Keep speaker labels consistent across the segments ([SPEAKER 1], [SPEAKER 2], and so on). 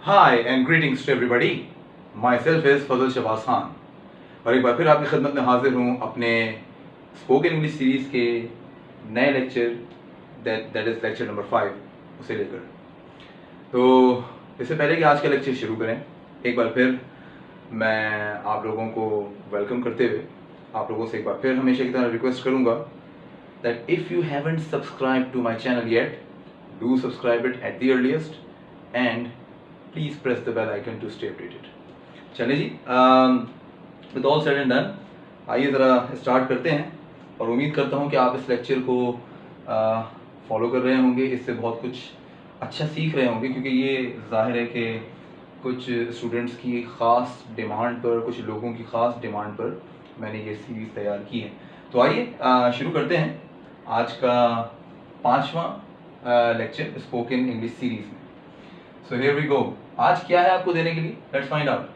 [SPEAKER 1] Hi and greetings to everybody. Myself is फजल शहबाज खान और एक बार फिर आपकी खिदमत में हाजिर हूँ अपने स्पोकन इंग्लिश सीरीज़ के नए lecture that is lecture number 5 उसे लेकर। तो इससे पहले कि आज का लेक्चर शुरू करें, एक बार फिर मैं आप लोगों को वेलकम करते हुए आप लोगों से एक बार फिर हमेशा की तरह रिक्वेस्ट करूँगा that if you haven't subscribe to my channel yet, do subscribe it at the earliest and please press the bell icon to stay updated. चलिए जी, with all said and done, आइए ज़रा स्टार्ट करते हैं और उम्मीद करता हूँ कि आप इस लेक्चर को फॉलो कर रहे होंगे, इससे बहुत कुछ अच्छा सीख रहे होंगे, क्योंकि ये जाहिर है कि कुछ स्टूडेंट्स की ख़ास डिमांड पर, कुछ लोगों की ख़ास डिमांड पर मैंने ये सीरीज़ तैयार की है। तो आइए शुरू करते हैं आज का 5वां लेक्चर स्पोकन इंग्लिश सीरीज़ में। So here we go. आज क्या है आपको देने के लिए, लेट्स फाइंड आउट।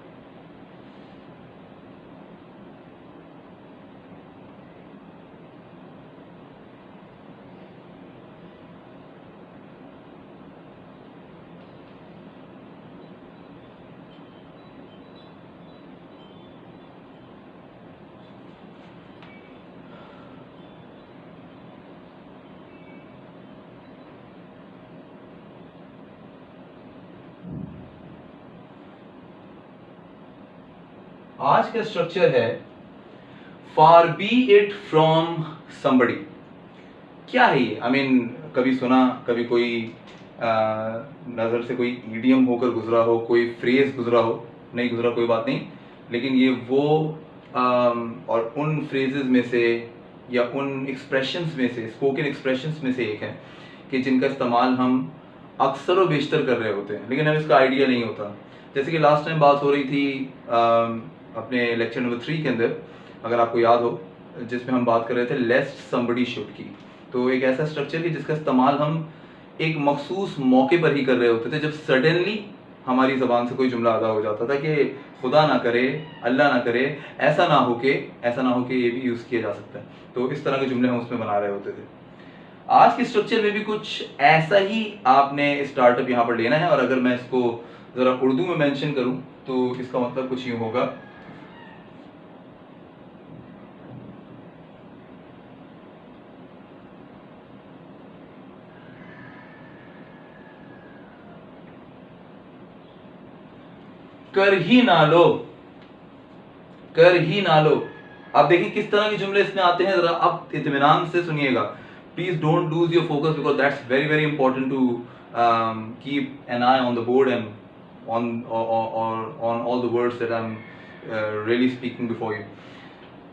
[SPEAKER 1] आज का स्ट्रक्चर है फार बी इट फ्रॉम समबडी। क्या है ये? आई मीन कभी सुना, कभी कोई नज़र से कोई ईडियम होकर गुजरा हो, कोई फ्रेज गुजरा हो, नहीं गुजरा कोई बात नहीं, लेकिन ये वो और उन फ्रेजेस में से या उन एक्सप्रेशंस में से, स्पोकन एक्सप्रेशंस में से एक है कि जिनका इस्तेमाल हम अक्सर व बेशतर कर रहे होते हैं, लेकिन हमें इसका आइडिया नहीं होता। जैसे कि लास्ट टाइम बात हो रही थी अपने लेक्चर नंबर 3 के अंदर, अगर आपको याद हो, जिसमें हम बात कर रहे थे लेस्ट समबडी शुड की। तो एक ऐसा स्ट्रक्चर कि जिसका इस्तेमाल हम एक मखसूस मौके पर ही कर रहे होते थे, जब सडनली हमारी ज़बान से कोई जुमला अदा हो जाता था कि खुदा ना करे, अल्लाह ना करे, ऐसा ना हो के ये भी यूज़ किया जा सकता है। तो इस तरह के जुमले हम उसमें बना रहे होते थे। आज के स्ट्रक्चर में भी कुछ ऐसा ही आपने स्टार्टअप यहाँ पर लेना है, और अगर मैं इसको ज़रा उर्दू में मेंशन करूँ तो इसका मतलब कुछ यूँ होगा, कर ही ना लो, कर ही ना लो। अब देखिए किस तरह के जुमले इसमें आते हैं, जरा आप इत्मीनान से सुनिएगा। Please don't lose your focus because that's very very important to keep an eye on the board and on all the words that I am really speaking before you.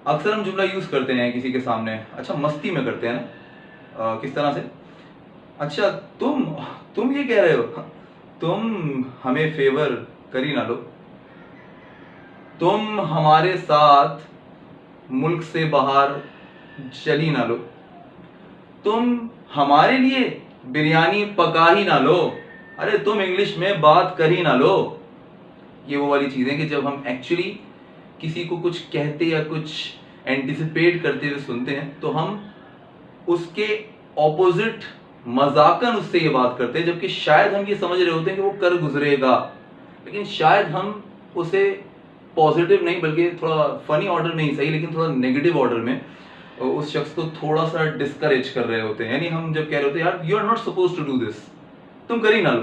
[SPEAKER 1] अक्सर हम जुमला यूज करते हैं किसी के सामने, अच्छा मस्ती में करते हैं ना, किस तरह से, अच्छा तुम ये कह रहे हो, तुम हमें फेवर कर ही ना लो, तुम हमारे साथ मुल्क से बाहर चली ना लो, तुम हमारे लिए बिरयानी पका ही ना लो, अरे तुम इंग्लिश में बात कर ही ना लो। ये वो वाली चीज़ें कि जब हम एक्चुअली किसी को कुछ कहते या कुछ एंटिसिपेट करते हुए सुनते हैं तो हम उसके ऑपोजिट मजाकन उससे ये बात करते हैं, जबकि शायद हम ये समझ रहे होते हैं कि वो कर गुजरेगा, लेकिन शायद हम उसे पॉजिटिव नहीं बल्कि थोड़ा फनी ऑर्डर में ही सही, लेकिन थोड़ा नेगेटिव ऑर्डर में उस शख्स को थोड़ा सा डिस्करेज कर रहे होते हैं। यानी हम जब कह रहे होते हैं यार you are not suppose to do this, तुम कर ही ना लो,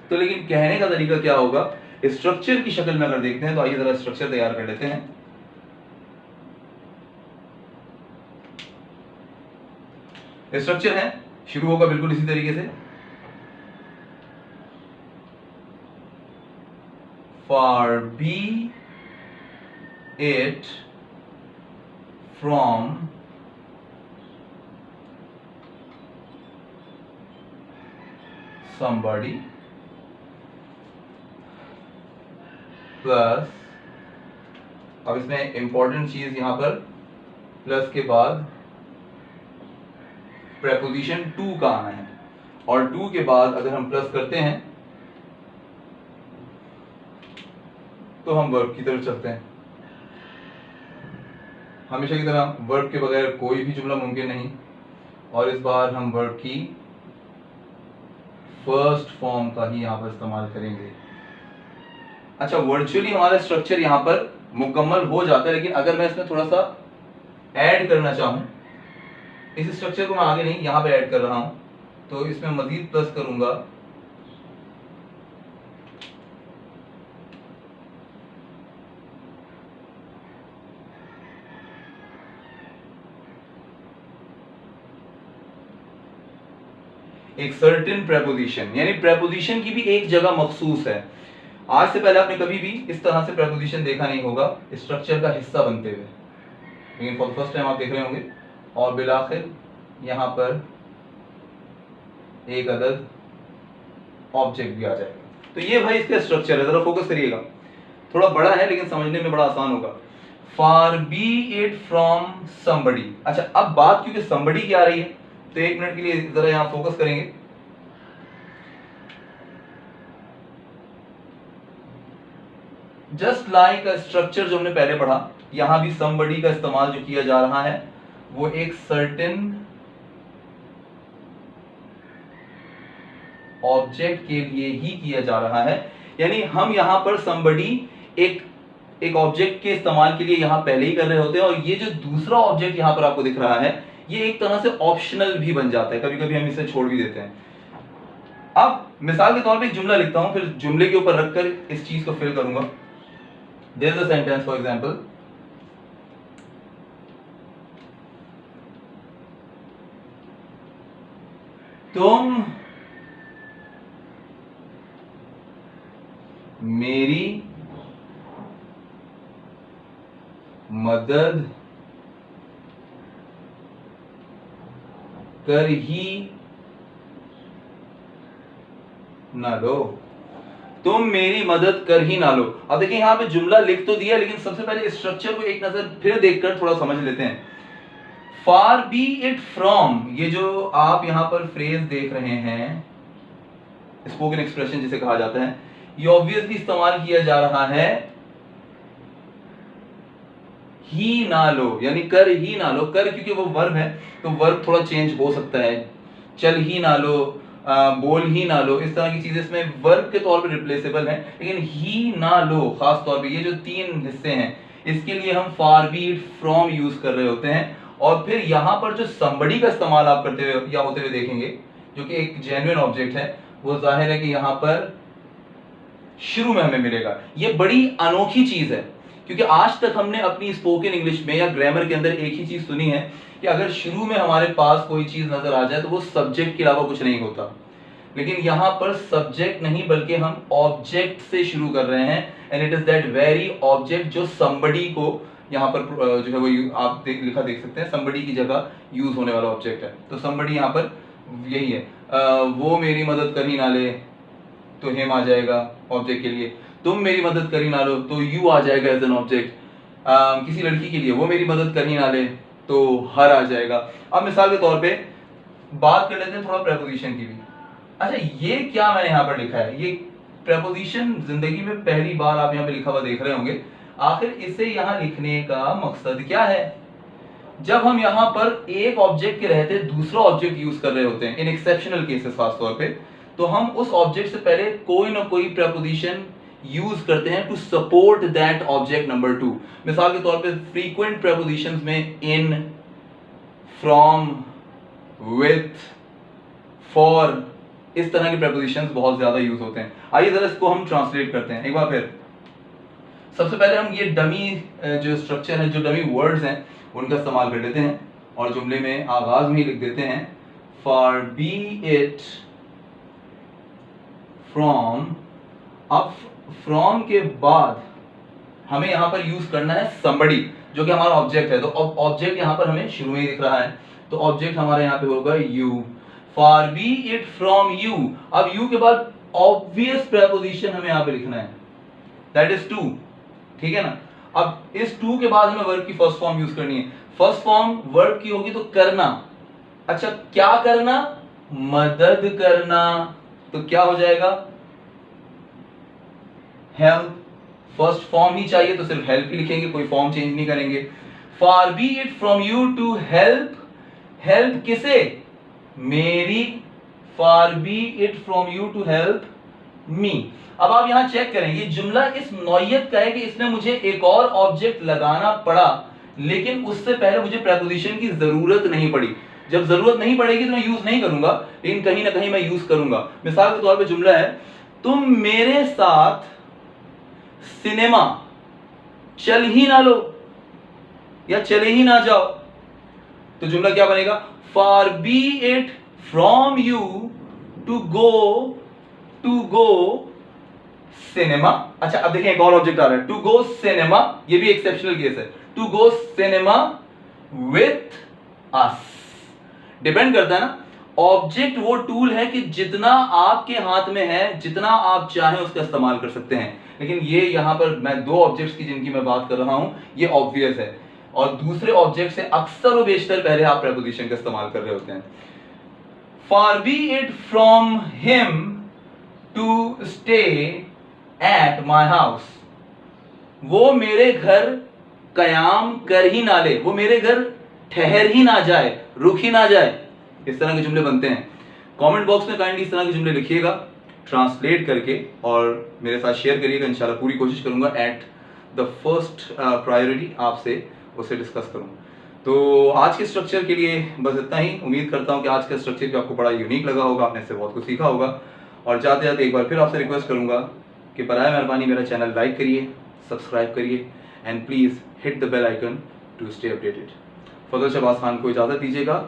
[SPEAKER 1] तो लेकिन कहने का तरीका क्या होगा, स्ट्रक्चर की शक्ल में अगर देखते हैं तो आइए जरा स्ट्रक्चर तैयार कर लेते हैं। स्ट्रक्चर है, शुरू होगा बिल्कुल इसी तरीके से, forbid it from somebody plus, अब इसमें इंपॉर्टेंट चीज यहां पर प्लस के बाद प्रेपोजिशन टू का आना है, और टू के बाद अगर हम प्लस करते हैं तो हम वर्ब की तरफ चलते हैं। हमेशा की तरह वर्ब के बगैर कोई भी जुमला मुमकिन नहीं, और इस बार हम वर्ब की फर्स्ट फॉर्म का ही यहाँ पर इस्तेमाल करेंगे। अच्छा, वर्चुअली हमारा स्ट्रक्चर यहाँ पर मुकम्मल हो जाता है, लेकिन अगर मैं इसमें थोड़ा सा ऐड करना चाहूँ, इस स्ट्रक्चर को मैं आगे नहीं यहाँ पे ऐड कर रहा हूँ, तो इसमें मजीद प्लस करूंगा, एक सर्टेन प्रेपोजिशन, यानी प्रेपोजिशन की भी एक जगह मखसूस है। आज से पहले आपने कभी भी इस तरह से प्रेपोजिशन देखा नहीं होगा स्ट्रक्चर का हिस्सा बनते हुए, लेकिन फॉर द फर्स्ट टाइम आप देख रहे होंगे। और बिलाखिर यहाँ पर एक अदद ऑब्जेक्ट भी आ जाएगा। तो ये भाई इसका स्ट्रक्चर है, जरा फोकस करिएगा, थोड़ा बड़ा है लेकिन समझने में बड़ा आसान होगा। फार बी इट फ्रॉम समबडी। अच्छा, अब बात क्योंकि समबडी की आ रही है, तो एक मिनट के लिए जरा यहां फोकस करेंगे। जस्ट लाइक अ स्ट्रक्चर जो हमने पहले पढ़ा, यहां भी समबडी का इस्तेमाल जो किया जा रहा है वो एक सर्टेन ऑब्जेक्ट के लिए ही किया जा रहा है। यानी हम यहां पर समबडी एक ऑब्जेक्ट के इस्तेमाल के लिए यहां पहले ही कर रहे होते हैं, और ये जो दूसरा ऑब्जेक्ट यहां पर आपको दिख रहा है ये एक तरह से ऑप्शनल भी बन जाता है, कभी कभी हम इसे छोड़ भी देते हैं। अब मिसाल के तौर पे एक जुमला लिखता हूं, फिर जुमले के ऊपर रखकर इस चीज को फिल करूंगा। There is a sentence for example, तुम मेरी मदद कर ही ना लो, तुम मेरी मदद कर ही ना लो। अब देखिए यहां पे जुमला लिख तो दिया, लेकिन सबसे पहले स्ट्रक्चर को एक नजर फिर देखकर थोड़ा समझ लेते हैं। फार बी इट फ्रॉम, ये जो आप यहां पर फ्रेज देख रहे हैं, स्पोकन एक्सप्रेशन जिसे कहा जाता है, ये ऑब्वियसली इस्तेमाल किया जा रहा है ही ना लो, यानी कर ही ना लो। कर क्योंकि वो वर्ब है, तो वर्ब थोड़ा चेंज हो सकता है, चल ही ना लो, बोल ही ना लो, इस तरह की चीजें इसमें वर्ब के तौर पे रिप्लेसेबल है। लेकिन ही ना लो खास तौर पे, ये जो तीन हिस्से हैं इसके लिए हम फार बी इट फ्रॉम यूज कर रहे होते हैं। और फिर यहां पर जो somebody का इस्तेमाल आप करते हुए या होते हुए देखेंगे, जो कि एक जेन्युइन ऑब्जेक्ट है, वो जाहिर है कि यहां पर शुरू में हमें मिलेगा। ये बड़ी अनोखी चीज है, क्योंकि आज तक हमने अपनी स्पोकन इंग्लिश में या ग्रामर के अंदर एक ही चीज सुनी है कि अगर शुरू में हमारे पास कोई चीज नजर आ जाए तो वो सब्जेक्ट के अलावा कुछ नहीं होता। लेकिन यहां पर सब्जेक्ट नहीं बल्कि हम ऑब्जेक्ट से शुरू कर रहे हैं, and it is that very object जो somebody को यहाँ पर जो है वो आप लिखा देख सकते हैं, somebody की जगह यूज होने वाला ऑब्जेक्ट है। तो somebody यहाँ पर यही है, वो मेरी मदद कर ही ना ले, तो हिम आ जाएगा ऑब्जेक्ट के लिए। तुम मेरी मदद कर ही ना लो, तो यू आ जाएगा एज एन ऑब्जेक्ट। किसी लड़की के लिए वो मेरी मदद कर ही ना ले, तो हर आ जाएगा। अब मिसाल के तौर पे बात कर लेते हैं थोड़ा प्रेपोजिशन की भी। अच्छा, ये क्या मैंने यहाँ पर लिखा है, ये प्रेपोजिशन जिंदगी में पहली बार आप यहाँ पे लिखा हुआ देख रहे होंगे। आखिर इसे यहाँ लिखने का मकसद क्या है? जब हम यहाँ पर एक ऑब्जेक्ट के रहते दूसरा ऑब्जेक्ट यूज कर रहे होते हैं, इन एक्सेप्शनल केसेस खास तौर पे, तो हम उस ऑब्जेक्ट से पहले कोई ना कोई प्रेपोजिशन यूज करते हैं to support that object number 2। मिसाल के तौर पे फ्रीक्वेंट प्रेपोजिशंस में इन, फ्रॉम, विथ, फॉर, इस तरह के प्रेपोजिशंस बहुत ज्यादा यूज होते हैं। आइए जरा इसको हम ट्रांसलेट करते हैं एक बार फिर। सबसे पहले हम ये डमी जो स्ट्रक्चर है, जो डमी वर्ड्स हैं, उनका इस्तेमाल कर लेते हैं और जुमले में आगाज में ही लिख देते हैं फार बी इट फ्रॉम। अब फ्रॉम के बाद हमें यहां पर यूज करना है somebody, जो कि हमारा ऑब्जेक्ट है। तो ऑब्जेक्ट यहां पर हमें शुरू में ही दिख रहा है, तो ऑब्जेक्ट हमारा यहां पे होगा you। Far be it from you. अब यू के बाद ऑब्वियस प्रेपोजिशन हमें यहां पे लिखना है, दैट इज टू, ठीक है ना। अब इस टू के बाद हमें वर्ब की फर्स्ट फॉर्म यूज करनी है। फर्स्ट फॉर्म वर्ब की होगी तो करना। अच्छा, क्या करना? मदद करना। तो क्या हो जाएगा? हेल्प। फर्स्ट फॉर्म ही चाहिए तो सिर्फ हेल्प ही लिखेंगे, कोई फॉर्म चेंज नहीं करेंगे। Far be it from you to help. Help किसे? मेरी। Far be it from you to help me. अब आप यहां चेक करें, ये जुमला इस नौयत का है कि इसमें मुझे एक और ऑब्जेक्ट लगाना पड़ा, लेकिन उससे पहले मुझे प्रेपोजिशन की जरूरत नहीं पड़ी। जब जरूरत नहीं पड़ेगी तो मैं यूज नहीं करूंगा, लेकिन कहीं ना कहीं मैं यूज करूंगा। मिसाल के तौर पे जुमला है, तुम मेरे साथ सिनेमा चल ही ना लो या चले ही ना जाओ, तो जुमला क्या बनेगा? Far be it from you to go cinema. अच्छा, अब देखिए एक और ऑब्जेक्ट आ रहा है, टू गो सिनेमा, ये भी एक्सेप्शनल केस है, to go cinema with us. Depend करता है ना, ऑब्जेक्ट वो टूल है कि जितना आपके हाथ में है, जितना आप चाहें उसका इस्तेमाल कर सकते हैं। लेकिन ये यहां पर मैं दो ऑब्जेक्ट्स की जिनकी मैं बात कर रहा हूं, ये ऑब्वियस है, और दूसरे ऑब्जेक्ट से अक्सर और बेशतर पहले आप प्रेपोजिशन का इस्तेमाल कर रहे होते हैं। Far be it from him to stay at my house, वो मेरे घर कयाम कर ही ना ले, वो मेरे घर ठहर ही ना जाए, रुक ही ना जाए। इस तरह के जुमले बनते हैं। कमेंट बॉक्स में काइंडली इस तरह के जुमले लिखिएगा ट्रांसलेट करके, और मेरे साथ शेयर करिएगा। इंशाल्लाह पूरी कोशिश करूंगा एट द फर्स्ट प्रायोरिटी आपसे उसे डिस्कस करूं। तो आज के स्ट्रक्चर के लिए बस इतना ही। उम्मीद करता हूं कि आज का स्ट्रक्चर भी आपको बड़ा यूनिक लगा होगा, आपने इससे बहुत कुछ सीखा होगा। और जाते जाते एक बार फिर आपसे रिक्वेस्ट करूंगा कि बराए मेहरबानी मेरा चैनल लाइक करिए, सब्सक्राइब करिए, and please hit the bell icon to stay updated. Fazal Shahbaz Khan को इजाजत दीजिएगा।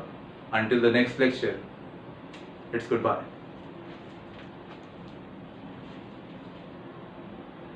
[SPEAKER 1] Until the next lecture, it's goodbye.